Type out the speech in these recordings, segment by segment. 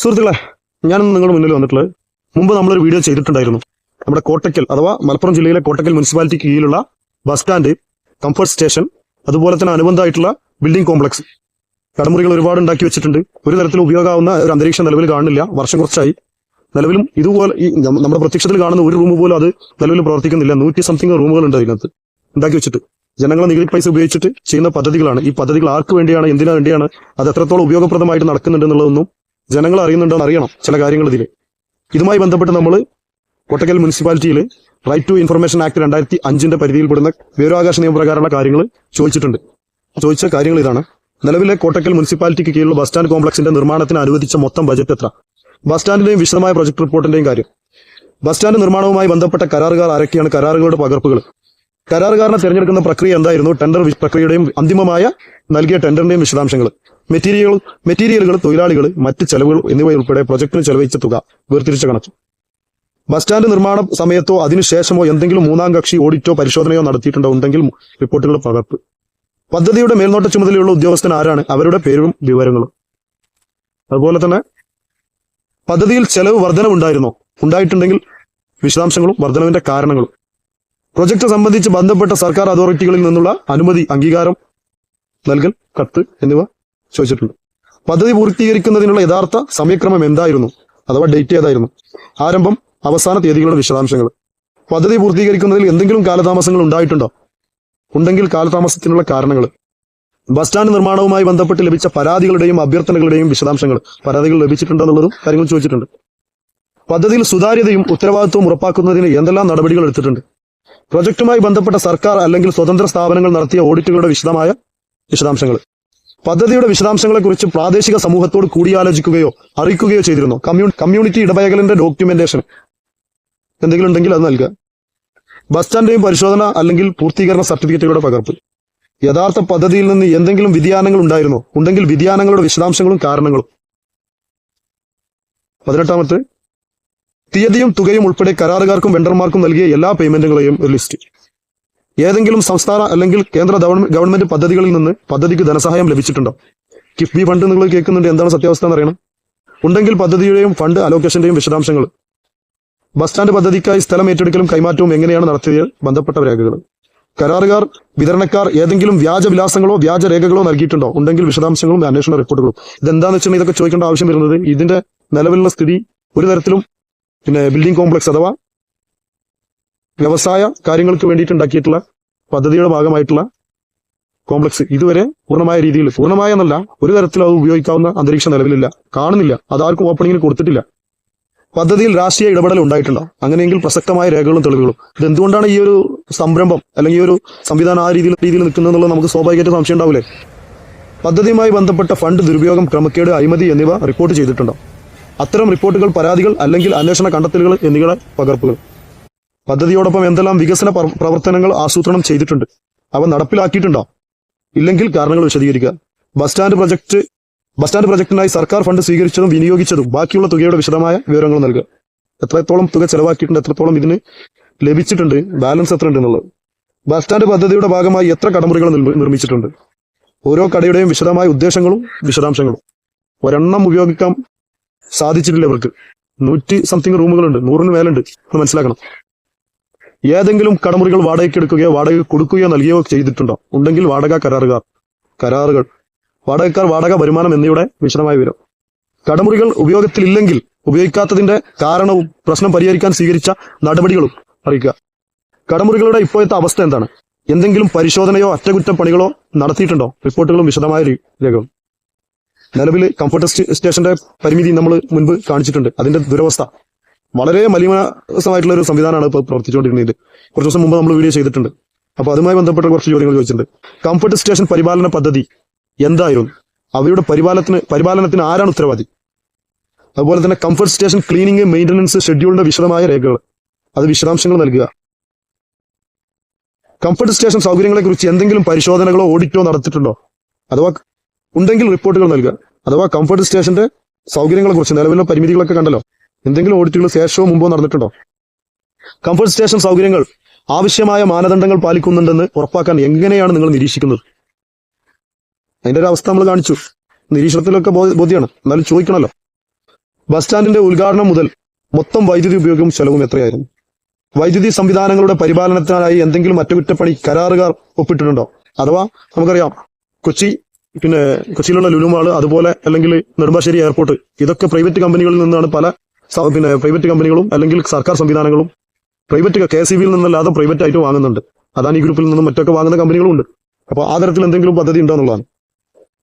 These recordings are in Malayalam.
സുഹൃത്തുക്കളെ, ഞാനിന്ന് നിങ്ങളുടെ മുന്നിൽ വന്നിട്ടുള്ളത് മുമ്പ് നമ്മളൊരു വീഡിയോ ചെയ്തിട്ടുണ്ടായിരുന്നു. നമ്മുടെ കോട്ടക്കൽ അഥവാ മലപ്പുറം ജില്ലയിലെ കോട്ടക്കൽ മുനിസിപ്പാലിറ്റിക്ക് കീഴിലുള്ള ബസ് സ്റ്റാൻഡ്, കംഫർട്ട് സ്റ്റേഷൻ, അതുപോലെ തന്നെ അനുബന്ധമായിട്ടുള്ള ബിൽഡിംഗ് കോംപ്ലക്സ്, കടമുറികൾ ഒരുപാട് ഉണ്ടാക്കി വെച്ചിട്ടുണ്ട്. ഒരു തരത്തിലും ഉപയോഗമാവുന്ന ഒരു അന്തരീക്ഷം നിലവിൽ കാണുന്നില്ല. വർഷം കുറച്ചായി. നിലവിലും ഇതുപോലെ ഈ നമ്മുടെ പ്രത്യക്ഷത്തിൽ കാണുന്ന ഒരു റൂം പോലും അത് നിലവിൽ പ്രവർത്തിക്കുന്നില്ല. 100 റൂമുകൾ ഉണ്ട് അതിനകത്ത് ഉണ്ടാക്കി വെച്ചിട്ട്. ജനങ്ങളെ നികുതി പൈസ ഉപയോഗിച്ചിട്ട് ചെയ്യുന്ന പദ്ധതികളാണ്. ഈ പദ്ധതികൾ ആർക്ക് വേണ്ടിയാണ്, എന്തിനു വേണ്ടിയാണ്, അത് എത്രത്തോളം ഉപയോഗപ്രദമായിട്ട് നടക്കുന്നുണ്ട് എന്നുള്ളതൊന്നും ജനങ്ങൾ അറിയുന്നുണ്ടോ അറിയണം ചില കാര്യങ്ങൾ ഇതിൽ. ഇതുമായി ബന്ധപ്പെട്ട് നമ്മൾ കോട്ടക്കൽ മുനിസിപ്പാലിറ്റിയിൽ റൈറ്റ് ടു ഇൻഫർമേഷൻ ആക്ട് 2005 പരിധിയിൽപ്പെടുന്ന വിവരാവകാശ നിയമപ്രകാരമുള്ള കാര്യങ്ങൾ ചോദിച്ച കാര്യങ്ങൾ ഇതാണ്. നിലവിലെ കോട്ടക്കൽ മുനിസിപ്പാലിറ്റിക്ക് കീഴിലുള്ള ബസ് സ്റ്റാൻഡ് കോംപ്ലക്സിന്റെ നിർമ്മാണത്തിന് അനുവദിച്ച മൊത്തം ബജറ്റ് എത്ര? ബസ് സ്റ്റാൻഡിന്റെയും വിശദമായ പ്രൊജക്ട് റിപ്പോർട്ടിന്റെയും കാര്യം. ബസ് സ്റ്റാൻഡ് നിർമ്മാണവുമായി ബന്ധപ്പെട്ട കരാറുകാർ ആരൊക്കെയാണ്? കരാറുകളുടെ പകർപ്പുകൾ. കരാറുകാരനെ തിരഞ്ഞെടുക്കുന്ന പ്രക്രിയ എന്തായിരുന്നു? ടെൻഡർ പ്രക്രിയയുടെയും അന്തിമമായ നൽകിയ ടെൻഡറിന്റെയും വിശദാംശങ്ങൾ. മെറ്റീരിയലുകൾ, തൊഴിലാളികൾ, മറ്റ് ചെലവുകൾ എന്നിവയുൾപ്പെടെ പ്രൊജക്ടിന് ചെലവഴിച്ച തുക വേർതിരിച്ച കണക്ക്. ബസ് സ്റ്റാൻഡ് നിർമ്മാണ സമയത്തോ അതിനുശേഷമോ എന്തെങ്കിലും മൂന്നാം കക്ഷി ഓഡിറ്റോ പരിശോധനയോ നടത്തിയിട്ടുണ്ടോ? ഉണ്ടെങ്കിൽ റിപ്പോർട്ടുകളുടെ പകർപ്പ്. പദ്ധതിയുടെ മേൽനോട്ട ചുമതലയുള്ള ഉദ്യോഗസ്ഥൻ ആരാണ്? അവരുടെ പേരും വിവരങ്ങളും. അതുപോലെ തന്നെ പദ്ധതിയിൽ ചെലവ് വർധനവുണ്ടായിരുന്നോ? ഉണ്ടായിട്ടുണ്ടെങ്കിൽ വിശദാംശങ്ങളും വർധനവിന്റെ കാരണങ്ങളും. പ്രൊജക്ട് സംബന്ധിച്ച് ബന്ധപ്പെട്ട സർക്കാർ അതോറിറ്റികളിൽ നിന്നുള്ള അനുമതി, അംഗീകാരം നൽകൽ, കത്ത് എന്നിവ ചോദിച്ചിട്ടുണ്ട്. പദ്ധതി പൂർത്തീകരിക്കുന്നതിനുള്ള യഥാർത്ഥ സമയക്രമം എന്തായിരുന്നു? അഥവാ ഡേറ്റ് ഏതായിരുന്നു? ആരംഭം, അവസാന തീയതികളുടെ വിശദാംശങ്ങൾ. പദ്ധതി പൂർത്തീകരിക്കുന്നതിൽ എന്തെങ്കിലും കാലതാമസങ്ങൾ ഉണ്ടായിട്ടുണ്ടോ? ഉണ്ടെങ്കിൽ കാലതാമസത്തിനുള്ള കാരണങ്ങൾ. ബസ് സ്റ്റാൻഡ് നിർമ്മാണവുമായി ബന്ധപ്പെട്ട് ലഭിച്ച പരാതികളുടെയും അഭ്യർത്ഥനകളുടെയും വിശദാംശങ്ങൾ. പരാതികൾ ലഭിച്ചിട്ടുണ്ടോ എന്നുള്ളതും കാര്യങ്ങൾ ചോദിച്ചിട്ടുണ്ട്. പദ്ധതിയിൽ സുതാര്യതയും ഉത്തരവാദിത്വവും ഉറപ്പാക്കുന്നതിന് എന്തെല്ലാം നടപടികൾ എടുത്തിട്ടുണ്ട്? പ്രൊജക്ടുമായി ബന്ധപ്പെട്ട സർക്കാർ അല്ലെങ്കിൽ സ്വതന്ത്ര സ്ഥാപനങ്ങൾ നടത്തിയ ഓഡിറ്റുകളുടെ വിശദമായ വിശദാംശങ്ങൾ. പദ്ധതിയുടെ വിശദാംശങ്ങളെക്കുറിച്ച് പ്രാദേശിക സമൂഹത്തോട് കൂടിയാലോചിക്കുകയോ അറിയിക്കുകയോ ചെയ്തിരുന്നോ? കമ്മ്യൂണിറ്റി ഇടപഴകലിന്റെ ഡോക്യുമെന്റേഷൻ എന്തെങ്കിലും ഉണ്ടെങ്കിൽ അത് നൽകുക. ബസ് സ്റ്റാൻഡിന്റെയും പരിശോധന അല്ലെങ്കിൽ പൂർത്തീകരണ സർട്ടിഫിക്കറ്റുകളുടെ പകർപ്പ്. യഥാർത്ഥ പദ്ധതിയിൽ നിന്ന് എന്തെങ്കിലും വ്യതിയാനങ്ങൾ ഉണ്ടായിരുന്നോ? ഉണ്ടെങ്കിൽ വ്യതിയാനങ്ങളുടെ വിശദാംശങ്ങളും കാരണങ്ങളും. 18 തീയതിയും തുകയും ഉൾപ്പെടെ കരാറുകാർക്കും വെണ്ടർമാർക്കും നൽകിയ എല്ലാ പേയ്മെന്റുകളെയും ഒരു ലിസ്റ്റ്. ഏതെങ്കിലും സംസ്ഥാന അല്ലെങ്കിൽ കേന്ദ്ര ഗവൺമെന്റ് പദ്ധതികളിൽ നിന്ന് പദ്ധതിക്ക് ധനസഹായം ലഭിച്ചിട്ടുണ്ടോ? കിഫ്ബി ഫണ്ട് നിങ്ങൾ കേൾക്കുന്നുണ്ട്, എന്താണ് സത്യാവസ്ഥ എന്നറിയണം. ഉണ്ടെങ്കിൽ പദ്ധതിയുടെയും ഫണ്ട് അലോക്കേഷന്റെയും വിശദാംശങ്ങൾ. ബസ് സ്റ്റാൻഡ് പദ്ധതിക്കായി സ്ഥലം ഏറ്റെടുക്കലും കൈമാറ്റവും എങ്ങനെയാണ് നടത്തിയത്? ബന്ധപ്പെട്ട രേഖകൾ. കരാറുകാർ, വിതരണക്കാർ ഏതെങ്കിലും വ്യാജ വിലാസങ്ങളോ വ്യാജ രേഖകളോ നൽകിയിട്ടുണ്ടോ? ഉണ്ടെങ്കിൽ വിശദാംശങ്ങളും അന്വേഷണ റിപ്പോർട്ടുകളും. ഇതെന്താണെന്ന് വെച്ചാൽ ഇതൊക്കെ ചോദിക്കേണ്ട ആവശ്യം വരുന്നത് ഇതിന്റെ നിലവിലുള്ള സ്ഥിതി ഒരു തരത്തിലും ബിൽഡിംഗ് കോംപ്ലക്സ് അഥവാ വ്യവസായ കാര്യങ്ങൾക്ക് വേണ്ടിയിട്ട് ഉണ്ടാക്കിയിട്ടുള്ള പദ്ധതിയുടെ ഭാഗമായിട്ടുള്ള കോംപ്ലക്സ് ഇതുവരെ പൂർണ്ണമായ എന്നല്ല, ഒരു തരത്തിലും അത് ഉപയോഗിക്കാവുന്ന അന്തരീക്ഷം നിലവിലില്ല, കാണുന്നില്ല. അതാർക്കും ഓപ്പണിങ്ങിന് കൊടുത്തിട്ടില്ല. പദ്ധതിയിൽ രാഷ്ട്രീയ ഇടപെടൽ ഉണ്ടായിട്ടുണ്ടോ? അങ്ങനെയെങ്കിൽ പ്രസക്തമായ രേഖകളും തെളിവുകളും. ഇതെന്തുകൊണ്ടാണ് ഈ ഒരു സംരംഭം അല്ലെങ്കിൽ ഈ ഒരു സംവിധാനം ആ രീതിയിൽ നിൽക്കുന്നത് എന്നുള്ളത് നമുക്ക് സ്വാഭാവികമായിട്ട് സംശയം ഉണ്ടാവില്ലേ? പദ്ധതിയുമായി ബന്ധപ്പെട്ട ഫണ്ട് ദുരുപയോഗം, ക്രമക്കേട്, അഴിമതി എന്നിവ റിപ്പോർട്ട് ചെയ്തിട്ടുണ്ടോ? അത്തരം റിപ്പോർട്ടുകൾ, പരാതികൾ അല്ലെങ്കിൽ അന്വേഷണ കണ്ടെത്തലുകൾ എന്നിവയുടെ പകർപ്പുകൾ. പദ്ധതിയോടൊപ്പം എന്തെല്ലാം വികസന പ്രവർത്തനങ്ങൾ ആസൂത്രണം ചെയ്തിട്ടുണ്ട്? അവ നടപ്പിലാക്കിയിട്ടുണ്ടോ? ഇല്ലെങ്കിൽ കാരണങ്ങൾ വിശദീകരിക്കുക. ബസ് സ്റ്റാൻഡ് പ്രൊജക്ടിനായി സർക്കാർ ഫണ്ട് സ്വീകരിച്ചതും വിനിയോഗിച്ചതും ബാക്കിയുള്ള തുകയുടെ വിശദമായ വിവരങ്ങൾ നൽകുക. എത്രത്തോളം തുക ചെലവാക്കിയിട്ടുണ്ട്, എത്രത്തോളം ഇതിന് ലഭിച്ചിട്ടുണ്ട്, ബാലൻസ് എത്ര ഉണ്ട് എന്നുള്ളത്. ബസ് സ്റ്റാൻഡ് പദ്ധതിയുടെ ഭാഗമായി എത്ര കടമുറികൾ നിർമ്മിച്ചിട്ടുണ്ട്? ഓരോ കടയുടെയും വിശദമായ ഉദ്ദേശങ്ങളും വിശദാംശങ്ങളും. ഒരെണ്ണം ഉപയോഗിക്കാൻ സാധിച്ചിട്ടില്ല ഇവർക്ക്. 100 റൂമുകളുണ്ട്, 100 മേലുണ്ട് എന്ന് മനസ്സിലാക്കണം. ഏതെങ്കിലും കടമുറികൾ വാടകയ്ക്ക് എടുക്കുകയോ വാടക കൊടുക്കുകയോ നൽകുകയോ ചെയ്തിട്ടുണ്ടോ? ഉണ്ടെങ്കിൽ കരാറുകൾ, വാടകക്കാർ, വാടക വരുമാനം എന്നിവയുടെ വിശദമായ വിവരം. കടമുറികൾ ഉപയോഗത്തിലില്ലെങ്കിൽ ഉപയോഗിക്കാത്തതിന്റെ കാരണവും പ്രശ്നം പരിഹരിക്കാൻ സ്വീകരിച്ച നടപടികളും അറിയിക്കുക. കടമുറികളുടെ ഇപ്പോഴത്തെ അവസ്ഥ എന്താണ്? എന്തെങ്കിലും പരിശോധനയോ അറ്റകുറ്റപ്പണികളോ നടത്തിയിട്ടുണ്ടോ? റിപ്പോർട്ടുകളും വിശദമായ രേഖകളും. നിലവിൽ കംഫർട്ട് സ്റ്റേഷന്റെ പരിമിതി നമ്മൾ മുൻപ് കാണിച്ചിട്ടുണ്ട്. അതിന്റെ ദുരവസ്ഥ വളരെ മലിനമായിട്ടുള്ള ഒരു സംവിധാനമാണ് ഇപ്പോൾ പ്രവർത്തിച്ചുകൊണ്ടിരുന്നത്. കുറച്ച് ദിവസം മുമ്പ് നമ്മൾ വീഡിയോ ചെയ്തിട്ടുണ്ട്. അപ്പൊ അതുമായി ബന്ധപ്പെട്ട കുറച്ച് ചോദ്യങ്ങൾ ചോദിച്ചിട്ടുണ്ട്. കംഫർട്ട് സ്റ്റേഷൻ പരിപാലന പദ്ധതി എന്തായിരുന്നു? അവയുടെ പരിപാലനത്തിന് ആരാണ് ഉത്തരവാദി? അതുപോലെ തന്നെ കംഫർട്ട് സ്റ്റേഷൻ ക്ലീനിങ്, മെയിന്റനൻസ് ഷെഡ്യൂളിന്റെ വിശദമായ രേഖകൾ, അത് വിശദാംശങ്ങൾ നൽകുക. കംഫർട്ട് സ്റ്റേഷൻ സൗകര്യങ്ങളെ കുറിച്ച് എന്തെങ്കിലും പരിശോധനകളോ ഓഡിറ്റോ നടത്തിയിട്ടുണ്ടോ? അഥവാ ഉണ്ടെങ്കിൽ റിപ്പോർട്ടുകൾ നൽകുക. അഥവാ കംഫർട്ട് സ്റ്റേഷന്റെ സൗകര്യങ്ങളെ കുറിച്ച് നിലവിലുള്ള പരിമിതികളൊക്കെ കണ്ടല്ലോ, എന്തെങ്കിലും ഓഡിറ്റുകൾ ശേഷമോ മുമ്പോ നടന്നിട്ടുണ്ടോ? കംഫർട്ട് സ്റ്റേഷൻ സൗകര്യങ്ങൾ ആവശ്യമായ മാനദണ്ഡങ്ങൾ പാലിക്കുന്നുണ്ടെന്ന് ഉറപ്പാക്കാൻ എങ്ങനെയാണ് നിങ്ങൾ നിരീക്ഷിക്കുന്നത്? അതിന്റെ ഒരു അവസ്ഥ നമ്മൾ കാണിച്ചു. നിരീക്ഷണത്തിലൊക്കെ ബോധ്യമാണ്, എന്നാലും ചോദിക്കണമല്ലോ. ബസ് സ്റ്റാൻഡിന്റെ ഉദ്ഘാടനം മുതൽ മൊത്തം വൈദ്യുതി ഉപയോഗവും ചെലവും എത്രയായിരുന്നു? വൈദ്യുതി സംവിധാനങ്ങളുടെ പരിപാലനത്തിനായി എന്തെങ്കിലും അറ്റകുറ്റപ്പണി കരാറുകാർ ഒപ്പിട്ടിട്ടുണ്ടോ? അഥവാ നമുക്കറിയാം കൊച്ചിയിലുള്ള ലുലുമാള്, അതുപോലെ അല്ലെങ്കിൽ നെടുമ്പാശ്ശേരി എയർപോർട്ട്, ഇതൊക്കെ പ്രൈവറ്റ് കമ്പനികളിൽ നിന്നാണ് പ്രൈവറ്റ് കമ്പനികളും അല്ലെങ്കിൽ സർക്കാർ സംവിധാനങ്ങളും പ്രൈവറ്റ് KSEBിയിൽ നിന്നല്ലാതെ പ്രൈവറ്റ് ആയിട്ട് വാങ്ങുന്നുണ്ട്. അദാനി ഗ്രൂപ്പിൽ നിന്നും മറ്റൊക്കെ വാങ്ങുന്ന കമ്പനികളും ഉണ്ട്. അപ്പോൾ ആ തരത്തിൽ എന്തെങ്കിലും പദ്ധതി ഉണ്ടോ എന്നുള്ളതാണ്.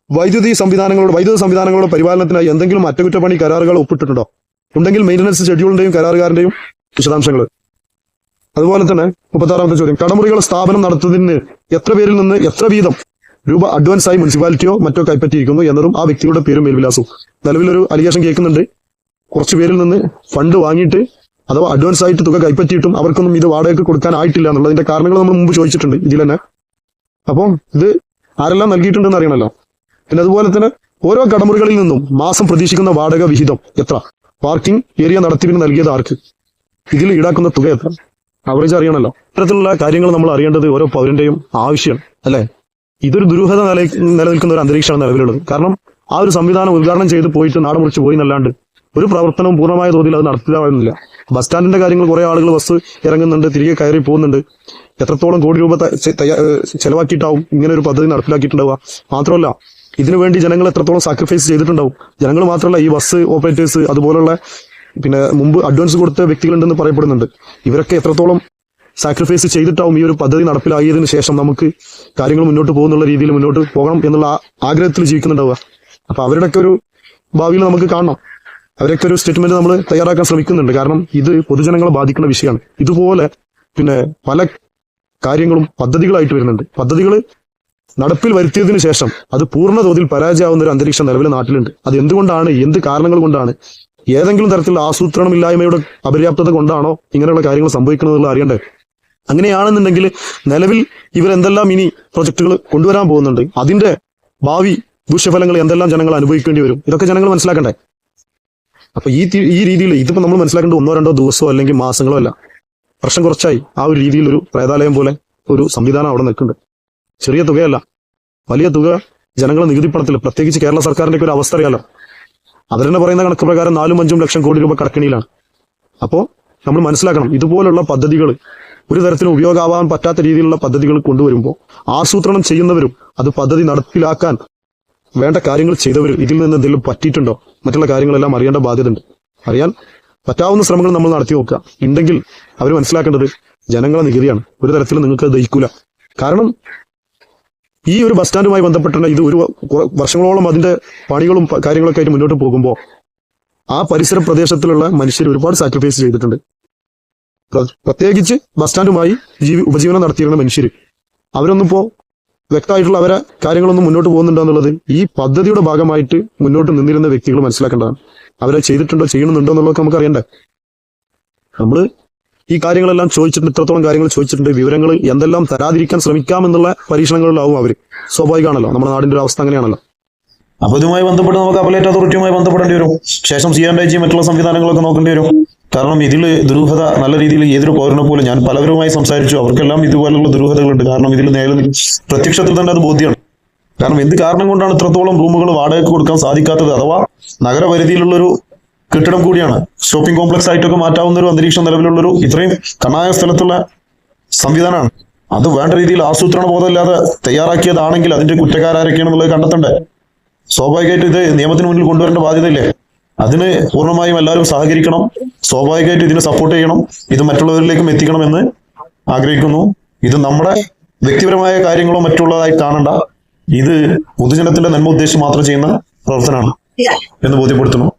വൈദ്യുതി സംവിധാനങ്ങളുടെ പരിപാലനത്തിനായി എന്തെങ്കിലും അറ്റകുറ്റപ്പണി കരാറുകൾ ഒപ്പിട്ടിട്ടുണ്ടോ? ഉണ്ടെങ്കിൽ മെയിൻ്റനൻസ് ഷെഡ്യൂളിന്റെയും കരാറുകാരന്റെയും വിശദാംശങ്ങൾ. അതുപോലെ തന്നെ 36ാമത്തെ ചോദ്യം, കടമുറികൾ സ്ഥാപനം നടത്തുന്നതിന് എത്ര പേരിൽ നിന്ന് എത്ര വീതം രൂപ അഡ്വാൻസ് ആയി മുനിസിപ്പാലിറ്റിയോ മറ്റോ കൈപ്പറ്റിയിരിക്കുന്നു എന്നതും ആ വ്യക്തികളുടെ പേരും മേൽവിലാസവും. നിലവിലൊരു അലിഗേഷൻ കേൾക്കുന്നുണ്ട്, കുറച്ച് പേരിൽ നിന്ന് ഫണ്ട് വാങ്ങിയിട്ട് അഥവാ അഡ്വാൻസ് ആയിട്ട് തുക കൈപ്പറ്റിയിട്ടും അവർക്കൊന്നും ഇത് വാടകയ്ക്ക് കൊടുക്കാനായിട്ടില്ല എന്നുള്ളതിന്റെ കാരണങ്ങൾ നമ്മൾ മുമ്പ് ചോദിച്ചിട്ടുണ്ട് ഇതിൽ തന്നെ. അപ്പം ഇത് ആരെല്ലാം നൽകിയിട്ടുണ്ടെന്ന് അറിയണമല്ലോ. പിന്നെ അതുപോലെ തന്നെ ഓരോ കടമുറികളിൽ നിന്നും മാസം പ്രതീക്ഷിക്കുന്ന വാടക വിഹിതം എത്ര? പാർക്കിംഗ് ഏരിയ നടത്തിപ്പിന് നൽകിയത് ആർക്ക്? ഇതിൽ ഈടാക്കുന്ന തുക എത്ര? ആവറേജ് അറിയണമല്ലോ. ഇത്തരത്തിലുള്ള കാര്യങ്ങൾ നമ്മൾ അറിയേണ്ടത് ഓരോ പൗരന്റെയും ആവശ്യമാണ്, അല്ലെ? ഇതൊരു ദുരൂഹത നിലനിൽക്കുന്ന ഒരു അന്തരീക്ഷമാണ് നിലവിലുള്ളത്. കാരണം ആ ഒരു സംവിധാനം ഉദ്ഘാടനം ചെയ്ത് പോയിട്ട് നാട് മുറിച്ച് പോയി എന്നല്ലാണ്ട് ഒരു പ്രവർത്തനവും പൂർണ്ണമായ തോതിൽ അത് നടത്തില്ല. ബസ് സ്റ്റാൻഡിന്റെ കാര്യങ്ങൾ കുറെ ആളുകൾ ബസ് ഇറങ്ങുന്നുണ്ട്, തിരികെ കയറി പോകുന്നുണ്ട്. എത്രത്തോളം കോടി രൂപ ചെലവാക്കിയിട്ടാവും ഇങ്ങനെ ഒരു പദ്ധതി നടപ്പിലാക്കിയിട്ടുണ്ടാവുക. മാത്രമല്ല ഇതിനുവേണ്ടി ജനങ്ങൾ എത്രത്തോളം സാക്രിഫൈസ് ചെയ്തിട്ടുണ്ടാവും. ജനങ്ങൾ മാത്രമല്ല, ഈ ബസ് ഓപ്പറേറ്റേഴ്സ്, അതുപോലുള്ള മുമ്പ് അഡ്വാൻസ് കൊടുത്ത വ്യക്തികളുണ്ടെന്ന് പറയപ്പെടുന്നുണ്ട്. ഇവരൊക്കെ എത്രത്തോളം സാക്രിഫൈസ് ചെയ്തിട്ടാവും ഈ ഒരു പദ്ധതി നടപ്പിലാക്കിയതിനു ശേഷം നമുക്ക് കാര്യങ്ങൾ മുന്നോട്ട് പോകുന്നുള്ള രീതിയിൽ മുന്നോട്ട് പോകണം എന്നുള്ള ആഗ്രഹത്തിൽ ജീവിക്കുന്നുണ്ടാവുക. അപ്പൊ അവരുടെയൊക്കെ ഒരു ഭാവിയിൽ നമുക്ക് കാണണം. അവരൊക്കെ ഒരു സ്റ്റേറ്റ്മെന്റ് നമ്മൾ തയ്യാറാക്കാൻ ശ്രമിക്കുന്നുണ്ട്. കാരണം ഇത് പൊതുജനങ്ങളെ ബാധിക്കുന്ന വിഷയമാണ്. ഇതുപോലെ പല കാര്യങ്ങളും പദ്ധതികളായിട്ട് വരുന്നുണ്ട്. പദ്ധതികൾ നടപ്പിൽ വരുത്തിയതിനു ശേഷം അത് പൂർണ്ണ തോതിൽ പരാജയമാവുന്ന ഒരു അന്തരീക്ഷം നിലവിലെ നാട്ടിലുണ്ട്. അത് എന്തുകൊണ്ടാണ്, എന്ത് കാരണങ്ങൾ കൊണ്ടാണ്, ഏതെങ്കിലും തരത്തിലുള്ള ആസൂത്രണമില്ലായ്മയുടെ അപര്യാപ്തത കൊണ്ടാണോ ഇങ്ങനെയുള്ള കാര്യങ്ങൾ സംഭവിക്കണമെന്നുള്ള അറിയണ്ടേ? അങ്ങനെയാണെന്നുണ്ടെങ്കിൽ നിലവിൽ ഇവരെന്തെല്ലാം ഇനി പ്രൊജക്ടുകൾ കൊണ്ടുവരാൻ പോകുന്നുണ്ട്, അതിന്റെ ഭാവി ദൂഷ്യഫലങ്ങൾ എന്തെല്ലാം ജനങ്ങൾ അനുഭവിക്കേണ്ടി വരും, ഇതൊക്കെ ജനങ്ങൾ മനസ്സിലാക്കണ്ടേ? അപ്പൊ ഈ രീതിയിൽ ഇതിപ്പോ നമ്മൾ മനസ്സിലാക്കേണ്ട 1-2 ദിവസമോ അല്ലെങ്കിൽ മാസങ്ങളോ അല്ല, വർഷം കുറച്ചായി ആ ഒരു രീതിയിൽ ഒരു പ്രേതാലയം പോലെ ഒരു സംവിധാനം അവിടെ നിൽക്കുന്നുണ്ട്. ചെറിയ തുകയല്ല, വലിയ തുക ജനങ്ങളെ നികുതി പണത്തിൽ, പ്രത്യേകിച്ച് കേരള സർക്കാരിന്റെ ഒരു അവസ്ഥ അറിയാലോ. അവർ തന്നെ പറയുന്ന കണക്ക് പ്രകാരം 4-5 ലക്ഷം കോടി രൂപ കടക്കണിയിലാണ്. അപ്പോൾ നമ്മൾ മനസ്സിലാക്കണം, ഇതുപോലുള്ള പദ്ധതികൾ ഒരു തരത്തിലും ഉപയോഗമാവാൻ പറ്റാത്ത രീതിയിലുള്ള പദ്ധതികൾ കൊണ്ടുവരുമ്പോൾ ആസൂത്രണം ചെയ്യുന്നവരും അത് പദ്ധതി നടപ്പിലാക്കാൻ വേണ്ട കാര്യങ്ങൾ ചെയ്തവരും ഇതിൽ നിന്ന് എന്തെങ്കിലും പറ്റിയിട്ടുണ്ടോ, മറ്റുള്ള കാര്യങ്ങളെല്ലാം അറിയേണ്ട ബാധ്യതയുണ്ട്. അറിയാൻ പറ്റാവുന്ന ശ്രമങ്ങൾ നമ്മൾ നടത്തി നോക്കുക. ഉണ്ടെങ്കിൽ അവർ മനസ്സിലാക്കേണ്ടത് ജനങ്ങളെ നികുതിയാണ്. ഒരു തരത്തിലും നിങ്ങൾക്ക് ദഹിക്കൂല. കാരണം ഈ ഒരു ബസ് സ്റ്റാൻഡുമായി ബന്ധപ്പെട്ടുള്ള ഇത് ഒരു വർഷങ്ങളോളം അതിന്റെ പണികളും കാര്യങ്ങളൊക്കെ ആയിട്ട് മുന്നോട്ട് പോകുമ്പോൾ ആ പരിസര പ്രദേശത്തിലുള്ള മനുഷ്യർ ഒരുപാട് സാക്രിഫൈസ് ചെയ്തിട്ടുണ്ട്. പ്രത്യേകിച്ച് ബസ് സ്റ്റാൻഡുമായി ഉപജീവനം നടത്തിയിരുന്ന മനുഷ്യർ, അവരൊന്നും ഇപ്പോ വ്യക്തമായിട്ടുള്ള അവരെ കാര്യങ്ങളൊന്നും മുന്നോട്ട് പോകുന്നുണ്ടോ എന്നുള്ളത് ഈ പദ്ധതിയുടെ ഭാഗമായിട്ട് മുന്നോട്ട് നിന്നിരുന്ന വ്യക്തികൾ മനസ്സിലാക്കേണ്ടതാണ്. അവരെ ചെയ്തിട്ടുണ്ടോ, ചെയ്യണമെന്നുണ്ടോ എന്നുള്ളതൊക്കെ നമുക്ക് അറിയണ്ടേ? നമ്മൾ ഈ കാര്യങ്ങളെല്ലാം ചോദിച്ചിട്ടുണ്ട്, ഇത്രത്തോളം കാര്യങ്ങൾ ചോദിച്ചിട്ടുണ്ട്, വിവരങ്ങൾ എന്തെല്ലാം തരാതിരിക്കാൻ ശ്രമിക്കാമെന്നുള്ള പരീക്ഷണങ്ങളിലാവും അവർ. സ്വാഭാവികമാണല്ലോ, നമ്മുടെ നാടിന്റെ ഒരു അവസ്ഥ അങ്ങനെയാണല്ലോ. അപ്പൊ ഇതുമായി ബന്ധപ്പെട്ട് നമുക്ക് അപ്പലേറ്റ് അതോറിറ്റിയുമായി ബന്ധപ്പെടേണ്ടി വരും. ശേഷം CNDG മറ്റുള്ള സംവിധാനങ്ങളൊക്കെ നോക്കേണ്ടി വരും. കാരണം ഇതിൽ ദുരൂഹത നല്ല രീതിയിൽ ഏതൊരു പൗരനെ പോലും, ഞാൻ പലവരുമായി സംസാരിച്ചു, അവർക്കെല്ലാം ഇതുപോലുള്ള ദുരൂഹതകളുണ്ട്. കാരണം ഇതിൽ പ്രത്യക്ഷത്തിൽ തന്നെ അത് ബോധ്യമാണ്. കാരണം എന്ത് കാരണം കൊണ്ടാണ് ഇത്രത്തോളം റൂമുകൾ വാടകയ്ക്ക് കൊടുക്കാൻ സാധിക്കാത്തത്? അഥവാ നഗരപരിധിയിലുള്ളൊരു കെട്ടിടം കൂടിയാണ്, ഷോപ്പിംഗ് കോംപ്ലക്സ് ആയിട്ടൊക്കെ മാറ്റാവുന്ന ഒരു അന്തരീക്ഷം നിലവിലുള്ളൊരു ഇത്രയും കണ്ണായ സ്ഥലത്തുള്ള സംവിധാനമാണ്. അത് വേണ്ട രീതിയിൽ ആസൂത്രണ ബോധമില്ലാതെ തയ്യാറാക്കിയതാണെങ്കിൽ അതിന്റെ കുറ്റക്കാരൊക്കെയാണെന്നുള്ളത് കണ്ടെത്തണ്ടേ? സ്വാഭാവികമായിട്ട് ഇത് നിയമത്തിന് മുന്നിൽ കൊണ്ടുവരേണ്ട ബാധ്യതയില്ലേ? അതിന് പൂർണ്ണമായും എല്ലാവരും സഹകരിക്കണം. സ്വാഭാവികമായിട്ട് ഇതിനെ സപ്പോർട്ട് ചെയ്യണം. ഇത് മറ്റുള്ളവരിലേക്കും എത്തിക്കണമെന്ന് ആഗ്രഹിക്കുന്നു. ഇത് നമ്മുടെ വ്യക്തിപരമായ കാര്യങ്ങളോ മറ്റുള്ളതായി കാണണ്ട. ഇത് പൊതുജനത്തിന്റെ നന്മ ഉദ്ദേശിച്ച് മാത്രം ചെയ്യുന്ന പ്രവർത്തനമാണ് എന്ന് ബോധ്യപ്പെടുത്തുന്നു.